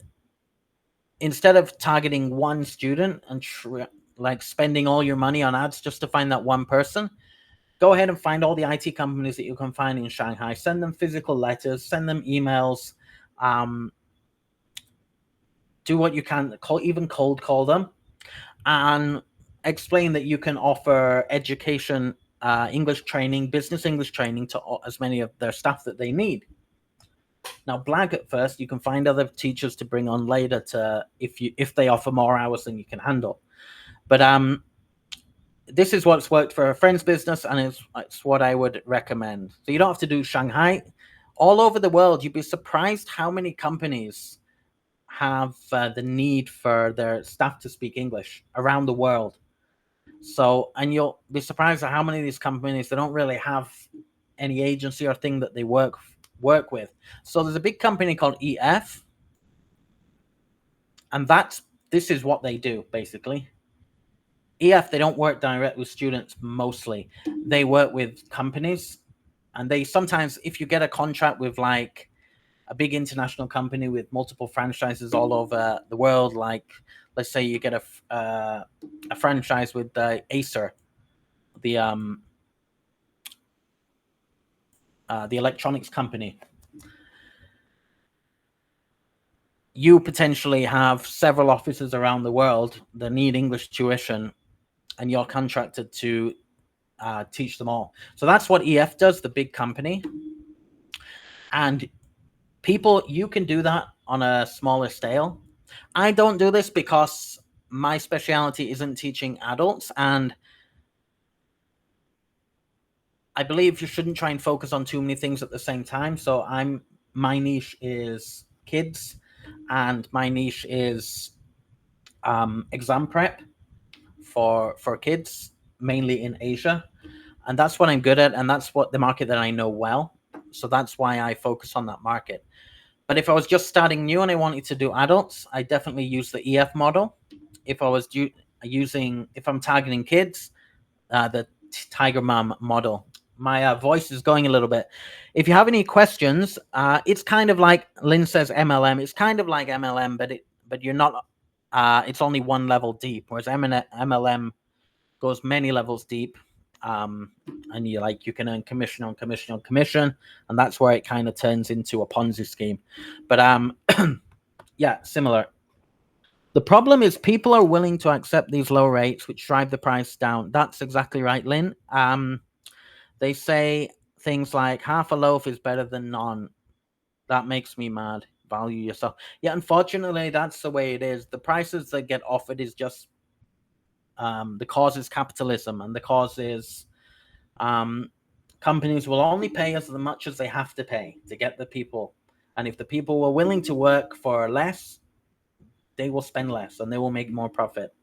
instead of targeting one student and spending all your money on ads just to find that one person, go ahead and find all the IT companies that you can find in Shanghai. Send them physical letters, send them emails, do what you can, even cold call them, and explain that you can offer education, English training, business English training to as many of their staff that they need. Now, blag at first. You can find other teachers to bring on later if they offer more hours than you can handle. But this is what's worked for a friend's business, and it's what I would recommend. So you don't have to do Shanghai. All over the world, you'd be surprised how many companies have the need for their staff to speak English around the world. So, and you'll be surprised at how many of these companies, they don't really have any agency or thing that they work with. So there's a big company called EF, and this is what they do basically. EF, they don't work direct with students mostly. They work with companies, and they sometimes, if you get a contract with like a big international company with multiple franchises all over the world, like let's say you get a franchise with Acer, the the electronics company. You potentially have several offices around the world that need English tuition, and you're contracted to teach them all. So that's what EF does, the big company. And people, you can do that on a smaller scale. I don't do this because my specialty isn't teaching adults, and I believe you shouldn't try and focus on too many things at the same time. So my niche is kids, and my niche is exam prep for kids, mainly in Asia, and that's what I'm good at, and that's what the market that I know well. So that's why I focus on that market. But if I was just starting new and I wanted to do adults, I definitely use the EF model. If I was if I'm targeting kids, the Tiger Mom model. My voice is going a little bit. If you have any questions, it's kind of like Lynn says MLM. It's kind of like MLM, but you're not. It's only one level deep, whereas MLM goes many levels deep. And you can earn commission on commission on commission, and that's where it kind of turns into a Ponzi scheme. But yeah, similar. The problem is people are willing to accept these low rates, which drive the price down. That's exactly right, Lynn. They say things like half a loaf is better than none. That makes me mad. Value yourself. Yeah, unfortunately, that's the way it is. The prices that get offered is just the cause is capitalism, and the cause is companies will only pay as much as they have to pay to get the people. And if the people were willing to work for less, they will spend less and they will make more profit.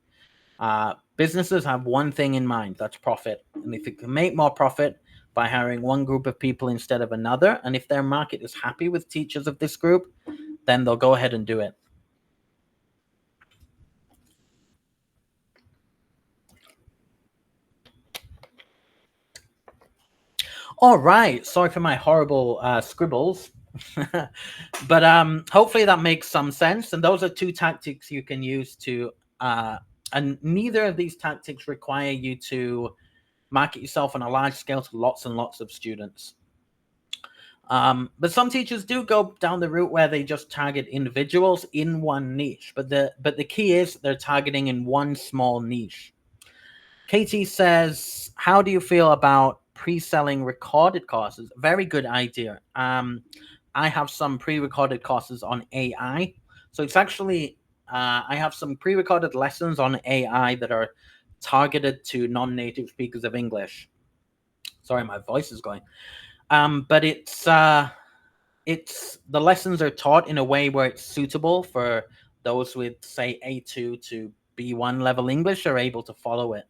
Businesses have one thing in mind, that's profit. And if it can make more profit by hiring one group of people instead of another, and if their market is happy with teachers of this group, then they'll go ahead and do it. All right. Sorry for my horrible scribbles. But hopefully that makes some sense. And those are two tactics you can use to, and neither of these tactics require you to market yourself on a large scale to lots and lots of students. But some teachers do go down the route where they just target individuals in one niche. But the key is they're targeting in one small niche. Katie says, how do you feel about pre-selling recorded courses? Very good idea. I have some pre-recorded courses on AI. So it's actually, I have some pre-recorded lessons on AI that are targeted to non-native speakers of English. Sorry, my voice is going. But it's the lessons are taught in a way where it's suitable for those with, say, A2 to B1 level English are able to follow it.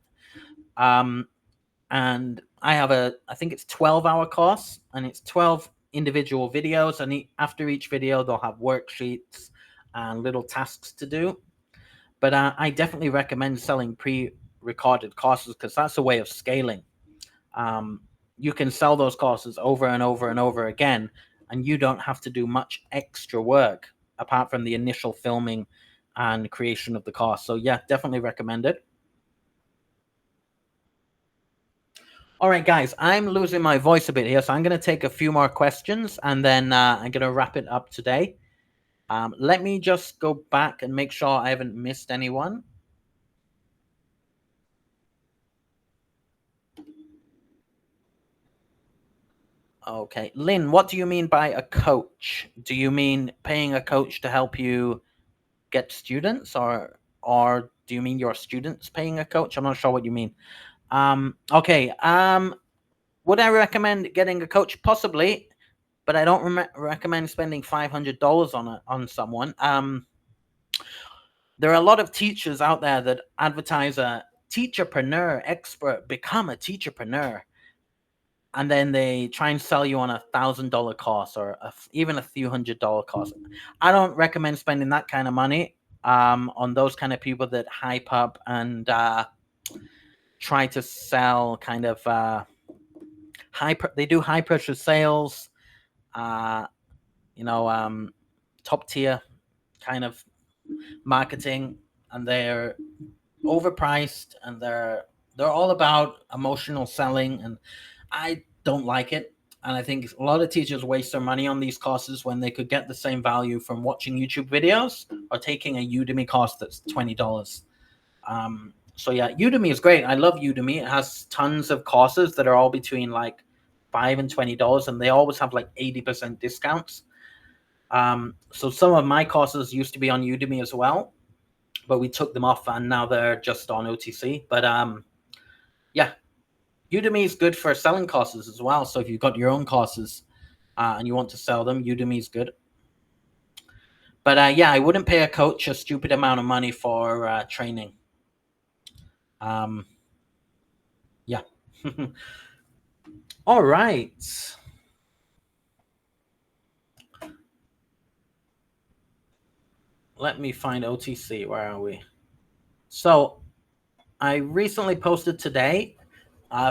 And I have I think it's 12-hour course, and it's 12 individual videos, and after each video they'll have worksheets and little tasks to do. But I definitely recommend selling pre-recorded courses because that's a way of scaling. You can sell those courses over and over and over again, and you don't have to do much extra work apart from the initial filming and creation of the course. So yeah, definitely recommend it. All right, guys, I'm losing my voice a bit here, so I'm going to take a few more questions, and then I'm going to wrap it up today. Let me just go back and make sure I haven't missed anyone. Okay, Lynn, what do you mean by a coach? Do you mean paying a coach to help you get students, or do you mean your students paying a coach? I'm not sure what you mean. Okay. Would I recommend getting a coach? Possibly, but I don't recommend spending $500 on someone. There are a lot of teachers out there that advertise a teacherpreneur expert, become a teacherpreneur, and then they try and sell you on $1,000 course or even a few $100 course. I don't recommend spending that kind of money on those kind of people that hype up and try to sell kind of they do high pressure sales, uh, top tier kind of marketing, and they're overpriced, and they're all about emotional selling, and I don't like it. And I think a lot of teachers waste their money on these courses when they could get the same value from watching YouTube videos or taking a Udemy course that's $20. So yeah, Udemy is great. I love Udemy. It has tons of courses that are all between like $5 and $20, and they always have like 80% discounts. So some of my courses used to be on Udemy as well, but we took them off and now they're just on OTC. But yeah, Udemy is good for selling courses as well. So if you've got your own courses and you want to sell them, Udemy is good. But yeah, I wouldn't pay a coach a stupid amount of money for training. Yeah. All right. Let me find OTC. Where are we? So I recently posted today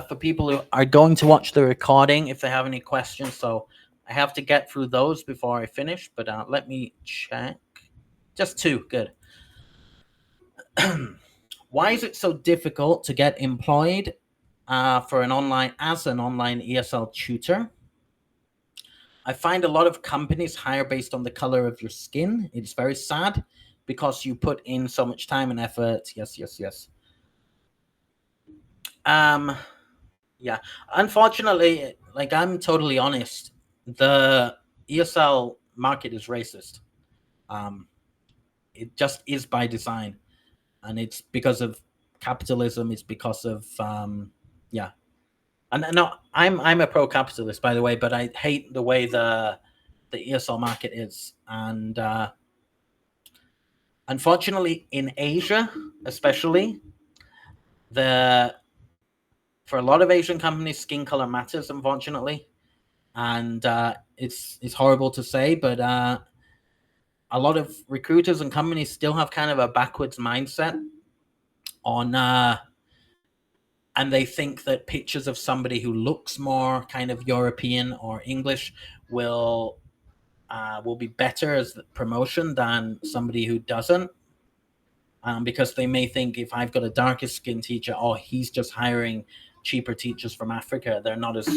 for people who are going to watch the recording if they have any questions. So I have to get through those before I finish, but let me check. Just two. Good. Why is it so difficult to get employed for an online ESL tutor? I find a lot of companies hire based on the color of your skin. It's very sad because you put in so much time and effort. Yes. Yeah. Unfortunately, like, I'm totally honest, the ESL market is racist. It just is by design, and it's because of capitalism. It's because of yeah. And no, I'm a pro-capitalist, by the way, but I hate the way the ESL market is, and unfortunately, in Asia, especially, for a lot of Asian companies, skin color matters, unfortunately, and it's horrible to say, but a lot of recruiters and companies still have kind of a backwards mindset on, and they think that pictures of somebody who looks more kind of European or English will be better as promotion than somebody who doesn't. Because they may think, if I've got a darker skin teacher, oh, he's just hiring cheaper teachers from Africa. They're not as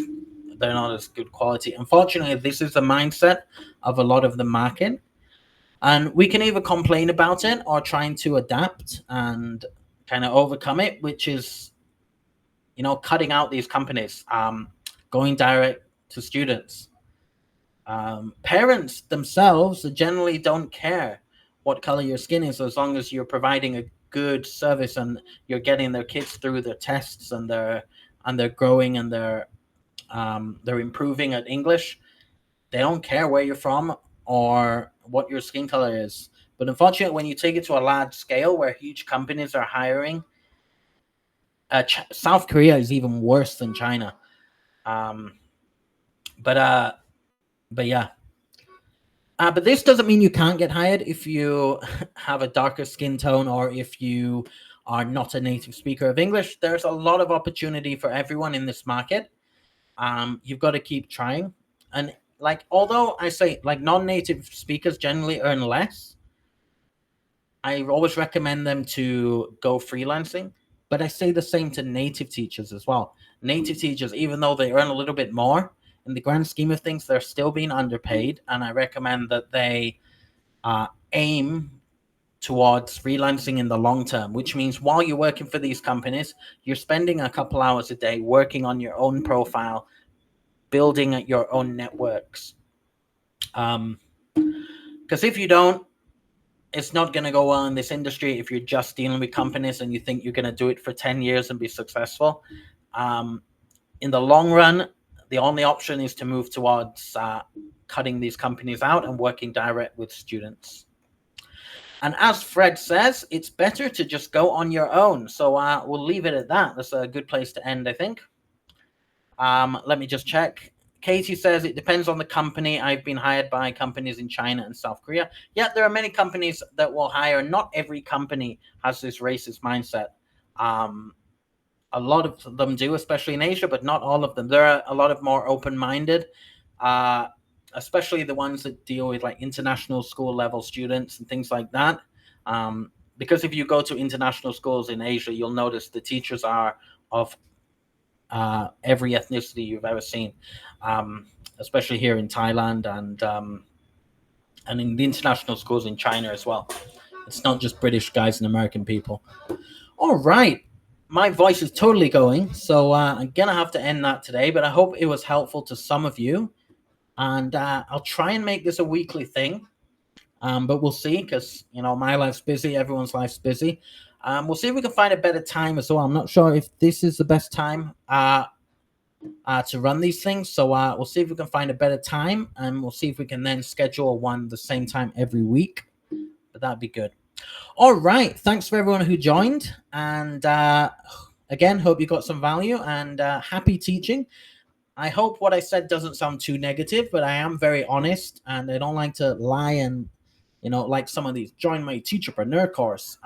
good quality. Unfortunately, this is the mindset of a lot of the market, and we can either complain about it or trying to adapt and kind of overcome it, which is, cutting out these companies, going direct to students. Parents themselves generally don't care what color your skin is, as long as you're providing a good service and you're getting their kids through their tests, and they're growing, and they're improving at English. They don't care where you're from or what your skin color is. But unfortunately, when you take it to a large scale where huge companies are hiring, South Korea is even worse than China. But yeah. But this doesn't mean you can't get hired if you have a darker skin tone or if you are not a native speaker of English. There's a lot of opportunity for everyone in this market. You've got to keep trying. And like, although I say like non-native speakers generally earn less, I always recommend them to go freelancing. But I say the same to native teachers as well. Native teachers, even though they earn a little bit more, in the grand scheme of things, they're still being underpaid. And I recommend that they aim towards freelancing in the long term, which means while you're working for these companies, you're spending a couple hours a day working on your own profile, building your own networks. Because if you don't, it's not going to go well in this industry if you're just dealing with companies and you think you're going to do it for 10 years and be successful. In the long run, the only option is to move towards cutting these companies out and working direct with students. And as Fred says, it's better to just go on your own. So we'll leave it at that. That's a good place to end, I think. Let me just check. Katie says it depends on the company. I've been hired by companies in China and South Korea. Yeah, there are many companies that will hire. Not every company has this racist mindset. A lot of them do, especially in Asia, but not all of them. There are a lot of more open-minded, especially the ones that deal with like international school level students and things like that. Because if you go to international schools in Asia, you'll notice the teachers are of every ethnicity you've ever seen, especially here in Thailand and in the international schools in China as well. It's not just British guys and American people. All right. My voice is totally going, so I'm going to have to end that today, but I hope it was helpful to some of you. And I'll try and make this a weekly thing, but we'll see because, my life's busy, everyone's life's busy. We'll see if we can find a better time as well. I'm not sure if this is the best time to run these things, so we'll see if we can find a better time, and we'll see if we can then schedule one the same time every week. But that'd be good. All right. Thanks for everyone who joined. And again, hope you got some value and happy teaching. I hope what I said doesn't sound too negative, but I am very honest and I don't like to lie and, like some of these join my teacherpreneur course,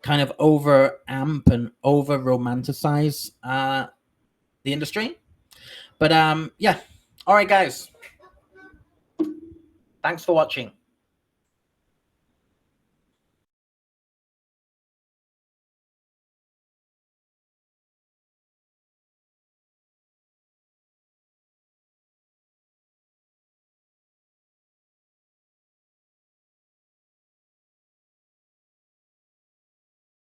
kind of over amp and over romanticize the industry. But yeah. All right, guys. Thanks for watching.